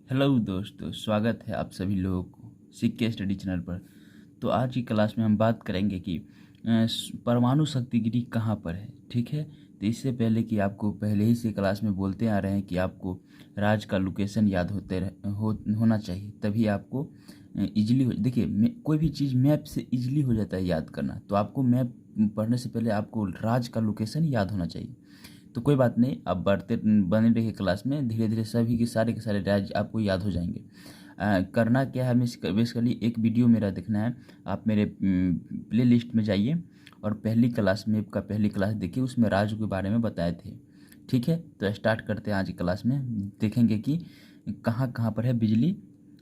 Hello दोस्तों, स्वागत है आप सभी लोगों को सिक्के स्टडी चैनल पर। तो आज की क्लास में हम बात करेंगे कि परमाणु शक्तिगिरी कहाँ पर है। ठीक है, तो इससे पहले कि आपको पहले ही से क्लास में बोलते आ रहे हैं कि आपको राज का लोकेशन याद होना चाहिए, तभी आपको इजीली हो। देखिए, कोई भी चीज़ मैप से इजीली हो जाता है याद करना, तो आपको मैप पढ़ने से पहले आपको राज का लोकेशन याद होना चाहिए। तो कोई बात नहीं, आप बने रहिए क्लास में, धीरे धीरे सभी के सारे राज्य आपको याद हो जाएंगे। करना क्या है, बेसिकली एक वीडियो मेरा देखना है। आप मेरे प्ले लिस्ट में जाइए और पहली क्लास में का पहली क्लास देखिए, उसमें राज्य के बारे में बताए थे। ठीक है, तो स्टार्ट करते हैं आज की क्लास में। देखेंगे कि कहाँ कहाँ पर है बिजली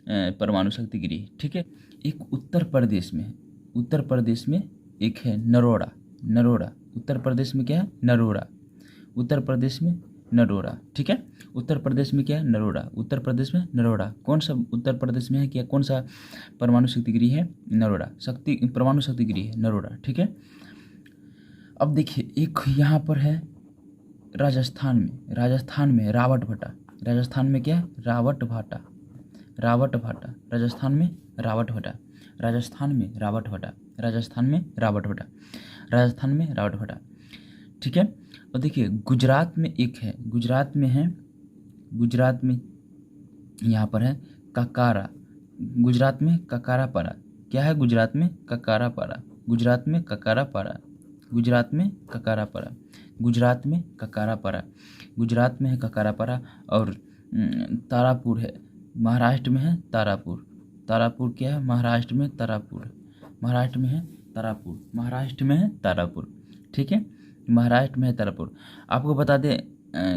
परमाणु शक्ति गिरी। ठीक है, एक उत्तर प्रदेश में एक है नरोड़ा। नरोड़ा उत्तर प्रदेश में क्या है? नरोड़ा। उत्तर प्रदेश में नरोड़ा। ठीक है, उत्तर प्रदेश में क्या है? नरोड़ा। उत्तर प्रदेश में नरोड़ा। कौन सा उत्तर प्रदेश में है? क्या कौन सा परमाणु शक्तिगिरी है? नरोड़ा। परमाणु शक्तिगिरी है नरोड़ा। ठीक है, अब देखिए एक यहाँ पर है राजस्थान में रावट भाटा। राजस्थान में क्या है? रावट भाटा। रावट भाटा राजस्थान में रावट भाटा। राजस्थान में रावट भाटा। राजस्थान में रावट भाटा। राजस्थान में रावट भाटा। ठीक है, और देखिए गुजरात में एक है, गुजरात में यहाँ पर है ककारा। गुजरात में ककारापारा। क्या है? गुजरात में ककारापारा। गुजरात में ककारापारा। गुजरात में ककारापारा। गुजरात में ककारापारा। गुजरात में है ककारापारा। और तारापुर है, महाराष्ट्र में है तारापुर। तारापुर क्या है? महाराष्ट्र में तारापुर। महाराष्ट्र में है तारापुर। महाराष्ट्र में है तारापुर। ठीक है, महाराष्ट्र में है तारापुर। आपको बता दें,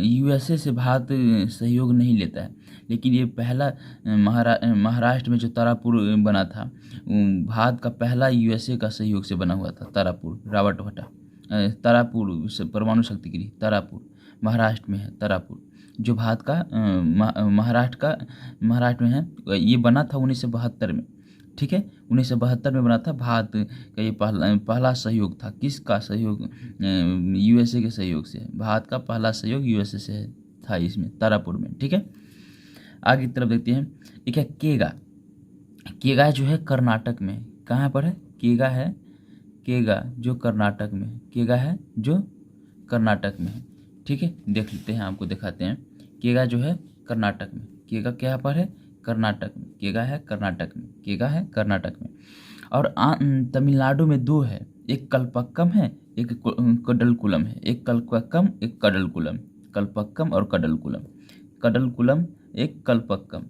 यूएसए से भारत सहयोग नहीं लेता है, लेकिन ये पहला महाराष्ट्र में जो तारापुर बना था, भारत का पहला यूएसए का सहयोग से बना हुआ था तारापुर। रावट भाटा तारापुर परमाणु शक्तिगिरी तारापुर महाराष्ट्र में है। तारापुर जो भारत का महाराष्ट्र में है। ये बना था 1972 में। ठीक है, 1972 में बना था। भारत का ये पहला सहयोग था। किसका सहयोग? यूएसए के सहयोग से। भारत का पहला सहयोग यूएसए से था इसमें, तारापुर में। ठीक है, आगे की तरफ देखते हैं। एक है केगा। केगा जो है कर्नाटक में। कहाँ पर है? केगा है, केगा जो कर्नाटक में है। केगा है जो कर्नाटक में है। ठीक है, देख लेते हैं, आपको दिखाते हैं। केगा जो है कर्नाटक में। केगा क्या पर है? कर्नाटक में। केगा है कर्नाटक में। केगा है कर्नाटक में। और तमिलनाडु में दो है, एक कल्पक्कम है, एक कडलकुलम है। एक कल्पक्कम, एक कडलकुलम। कल्पक्कम और कडलकुलम। कडलकुलम एक कल्पक्कम।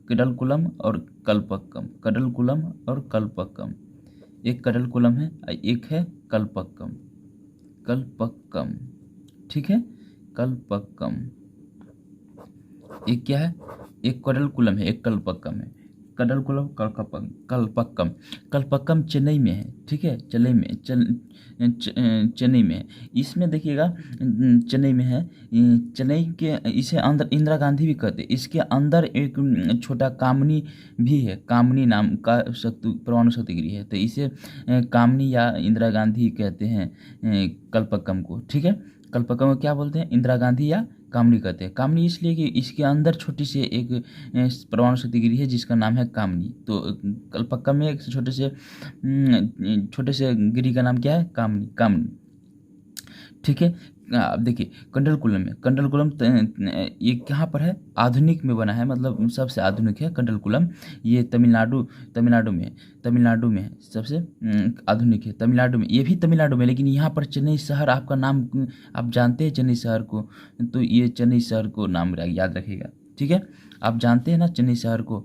कडलकुलम और कल्पक्कम। कडलकुलम और कल्पक्कम। एक कडलकुलम है, एक है कल्पक्कम। कल्पक्कम। ठीक है, कल्पक्कम। एक क्या है? एक कडलकुलम है, एक कल्पक्कम है। कडलकुलम कल्पक्कम। कल्पक्कम चेन्नई में है। ठीक है, चेन्नई में है। इसमें देखिएगा, चेन्नई में है। चेन्नई के इसे अंदर इंदिरा गांधी भी कहते हैं। इसके अंदर एक छोटा कामनी भी है। कामनी नाम का परमाणु शक्तिगिरी है, तो इसे कामनी या इंदिरा गांधी कहते हैं कल्पक्कम को। ठीक है, कल्पक्कम को क्या बोलते हैं? इंदिरा गांधी या कामनी कहते हैं। कामनी इसलिए कि इसके अंदर छोटी सी एक परमाणु शक्तिगिरी है जिसका नाम है कामनी। तो कल्पक्कम में एक छोटे से गिरी का नाम क्या है? कामनी। कामनी। ठीक है, अब देखिए कंडलकुलम ये कहाँ पर है? आधुनिक में बना है, मतलब सबसे आधुनिक है कंडलकुलम। ये तमिलनाडु में है। तमिलनाडु में है, सबसे आधुनिक है तमिलनाडु में। ये भी तमिलनाडु में, लेकिन यहाँ पर चेन्नई शहर, आपका नाम आप जानते हैं चेन्नई शहर को, तो ये चेन्नई शहर को नाम याद रखेगा। ठीक है, आप जानते हैं ना चेन्नई शहर को।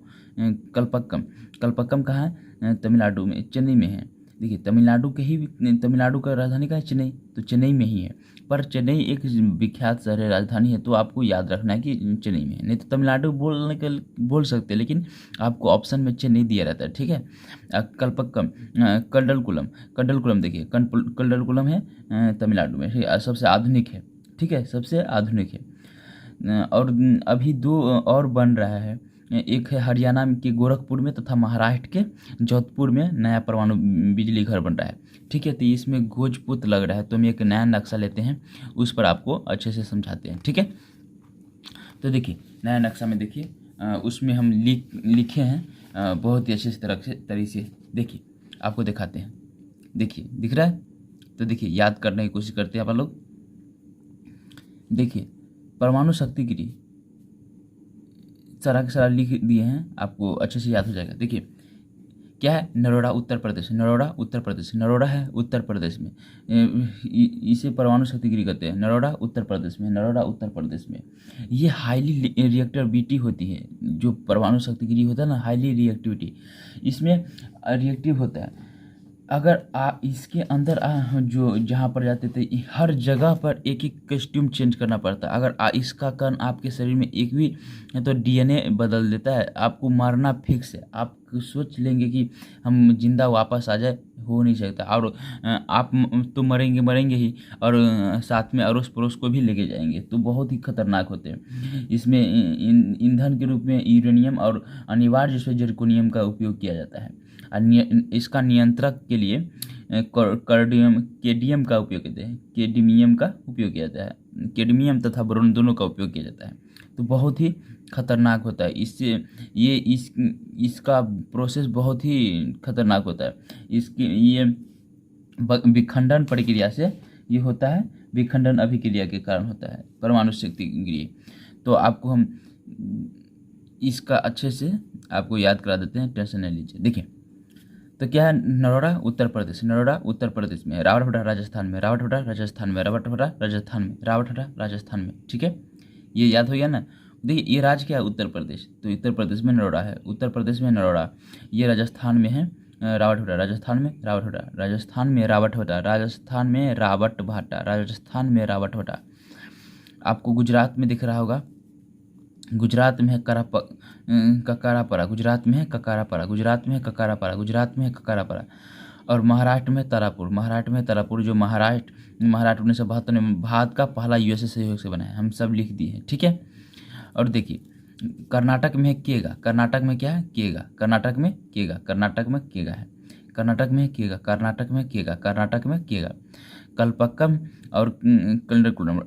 कल्पक्कम। कल्पक्कम कहाँ है? तमिलनाडु में, चेन्नई में है। देखिए तमिलनाडु का राजधानी का है चेन्नई, तो चेन्नई में ही है। पर चेन्नई एक विख्यात शहर है, राजधानी है, तो आपको याद रखना है कि चेन्नई में है। नहीं तो तमिलनाडु बोल सकते हैं, लेकिन आपको ऑप्शन में चेन्नई दिया रहता है। ठीक है, कल्पक्कम। कडलकुलम देखिए, कडलकुलम है तमिलनाडु में, सबसे आधुनिक है। ठीक है, सबसे आधुनिक है। और अभी दो और बन रहा है। एक है हरियाणा के गोरखपुर में, तथा महाराष्ट्र के जोधपुर में नया परमाणु बिजली घर बन रहा है। ठीक है, तो इसमें भोजपुत्र लग रहा है, तो हम एक नया नक्शा लेते हैं, उस पर आपको अच्छे से समझाते हैं। ठीक है, तो देखिए नया नक्शा में देखिए, उसमें हम लिखे हैं बहुत ही अच्छे तरीके से। देखिए आपको दिखाते हैं, देखिए दिख रहा है, तो देखिए याद करने की कोशिश करते हैं आप लोग। देखिए परमाणु शक्ति गिरी सारा के सारा लिख दिए हैं, आपको अच्छे से याद हो जाएगा। देखिए क्या है, नरोड़ा उत्तर प्रदेश, नरोड़ा उत्तर प्रदेश, नरोड़ा है उत्तर प्रदेश में, इसे परमाणु शक्तिगिरी कहते हैं। नरोड़ा उत्तर प्रदेश में, नरोड़ा उत्तर प्रदेश में। ये हाईली रिएक्टिविटी होती है, जो परमाणु शक्तिगिरी होता है ना, हाईली रिएक्टिविटी, इसमें रिएक्टिव होता है। अगर इसके अंदर जो जहाँ पर जाते थे हर जगह पर एक एक कस्ट्यूम चेंज करना पड़ता है। अगर इसका कण आपके शरीर में एक भी है तो डीएनए बदल देता है, आपको मारना फिक्स है। आप सोच लेंगे कि हम जिंदा वापस आ जाए, हो नहीं सकता। और आप तो मरेंगे ही, और साथ में अड़ोस पड़ोस को भी लेके जाएंगे, तो बहुत ही खतरनाक होते हैं। इसमें ईंधन के रूप में यूरेनियम और अनिवार्य रूप से जर्कोनियम का उपयोग किया जाता है। इसका नियंत्रक के लिए केडियम का उपयोग करते हैं, केडमियम का उपयोग किया जाता है, केडमियम तथा बोरोन दोनों का उपयोग किया जाता है। तो बहुत ही खतरनाक होता है। इससे इसका प्रोसेस बहुत ही खतरनाक होता है। ये विखंडन प्रक्रिया से ये होता है, विखंडन अभिक्रिया के कारण होता है परमाणु शक्तिगिरी। तो आपको हम इसका अच्छे से आपको याद करा देते हैं, टेंशन नहीं लीजिए। देखिए तो क्या है, नरोड़ा उत्तर प्रदेश, नरोड़ा उत्तर प्रदेश में, रावटहटा राजस्थान में, रावटहटा राजस्थान में, रावटहटा राजस्थान में, रावटहटा राजस्थान में। ठीक है, ये याद हो गया ना। देखिए ये राज्य क्या है, उत्तर प्रदेश, तो उत्तर प्रदेश में नरोड़ा है, उत्तर प्रदेश में नरोड़ा। ये राजस्थान में है रावटहटा, राजस्थान में रावटहटा, राजस्थान में रावटहटा, राजस्थान में रावटभाटा, राजस्थान में रावटहटा। आपको गुजरात में दिख रहा होगा, गुजरात में है ककारापरा, गुजरात में है ककारापरा, गुजरात में है ककारापरा, गुजरात में है ककारापरा। और महाराष्ट्र में तारापुर, महाराष्ट्र में तारापुर, जो महाराष्ट्र 1972 में भारत का पहला यूएसए सहयोग से बना है, हम सब लिख दिए हैं। ठीक है, और देखिए कर्नाटक में है केगा, कर्नाटक में क्या है, केगा, कर्नाटक में केगा, कर्नाटक में केगा है, कर्नाटक में केगा, कर्नाटक में केगा, कर्नाटक में केगा। कल्पक्कम और कंडलकुलम,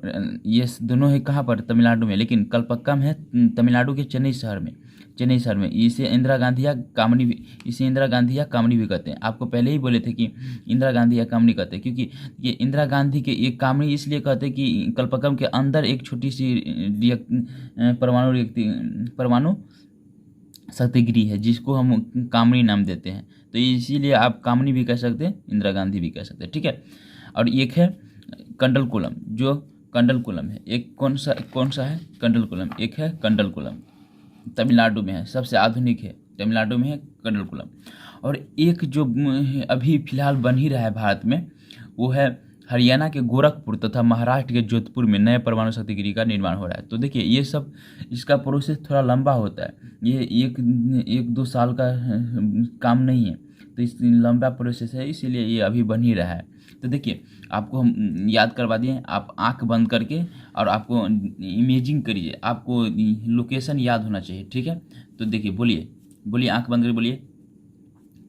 ये दोनों है कहाँ पर, तमिलनाडु में, लेकिन कल्पक्कम है तमिलनाडु के चेन्नई शहर में, चेन्नई शहर में। इसे इंदिरा गांधी या कामनी भी, इसे इंदिरा गांधी या कामनी भी कहते हैं। आपको पहले ही बोले थे कि इंदिरा गांधी या कामनी कहते हैं, क्योंकि ये इंदिरा गांधी के एक कामनी इसलिए कहते हैं कि कल्पक्कम के अंदर एक छोटी सी परमाणु शक्तिगिरी है, जिसको हम कामनी नाम देते हैं। तो इसीलिए आप कामनी भी कह सकते हैं, इंदिरा गांधी भी कह सकते हैं। ठीक है, और एक है कंडलकुलम, जो कंडलकुलम है, एक कौन सा है, कंडलकुलम, एक है कंडलकुलम, तमिलनाडु में है, सबसे आधुनिक है, तमिलनाडु में है कंडलकुलम। और एक जो अभी फिलहाल बन ही रहा है भारत में, वो है हरियाणा के गोरखपुर तथा महाराष्ट्र के जोधपुर में नए परमाणु शक्तिगिरी का निर्माण हो रहा है। तो देखिए ये सब, इसका प्रोसेस थोड़ा लंबा होता है, ये एक दो साल का काम नहीं है, तो इस लंबा प्रोसेस है, इसीलिए ये अभी बन ही रहा है। तो देखिए आपको हम याद करवा दिए, आप आंख बंद करके और आपको इमेजिंग करिए, आपको लोकेशन याद होना चाहिए। ठीक है, तो देखिए बोलिए आंख बंद करके बोलिए,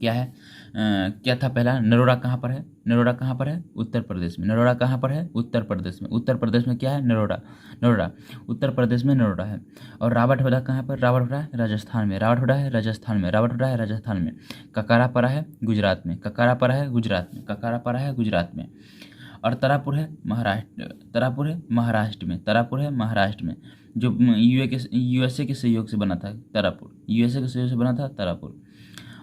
क्या है, क्या था पहला, नरोड़ा कहाँ पर है, नरोड़ा कहाँ पर है, उत्तर प्रदेश में, नरोड़ा कहाँ पर है, उत्तर प्रदेश में, उत्तर प्रदेश में क्या है, नरोड़ा, नरोड़ा उत्तर प्रदेश में नरोड़ा है। और रावटहटा कहाँ पर, रावटहटा है राजस्थान में, रावटहटा है राजस्थान में, रावटहटा है राजस्थान में। ककारापरा है गुजरात में, ककारापरा है गुजरात में, ककारापरा है गुजरात में। और तारापुर है महाराष्ट्र, तारापुर है महाराष्ट्र में, तारापुर है महाराष्ट्र में, जो यूएसए के सहयोग से बना था तारापुर, यूएसए के सहयोग से बना था तारापुर।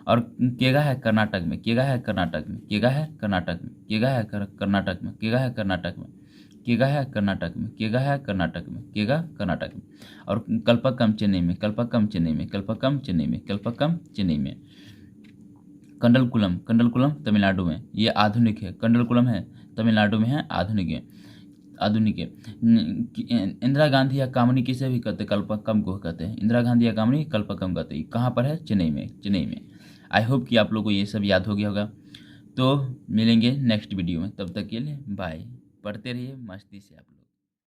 और केगा है कर्नाटक में, केगा है कर्नाटक में, केगा है कर्नाटक में, केगा है कर्नाटक में, केगा है कर्नाटक में, केगा है कर्नाटक में, केगा है कर्नाटक में, केगा कर्नाटक में। और कल्पक्कम चेन्नई में, कल्पक्कम चेन्नई में, कल्पक्कम चेन्नई में, कल्पक्कम चेन्नई में। कंडलकुलम, कंडलकुलम तमिलनाडु में, ये आधुनिक है, कंडलकुलम है तमिलनाडु में है, आधुनिक है, आधुनिक है। इंदिरा गांधी या कामनी किसे भी कहते हैं, कल्पक्कम को कहते हैं, इंदिरा गांधी या कामनी कल्पक्कम कहते हैं। कहाँ पर है, चेन्नई में, चेन्नई में। आई होप कि आप लोगों को ये सब याद हो गया होगा। तो मिलेंगे नेक्स्ट वीडियो में, तब तक के लिए बाय। पढ़ते रहिए मस्ती से आप।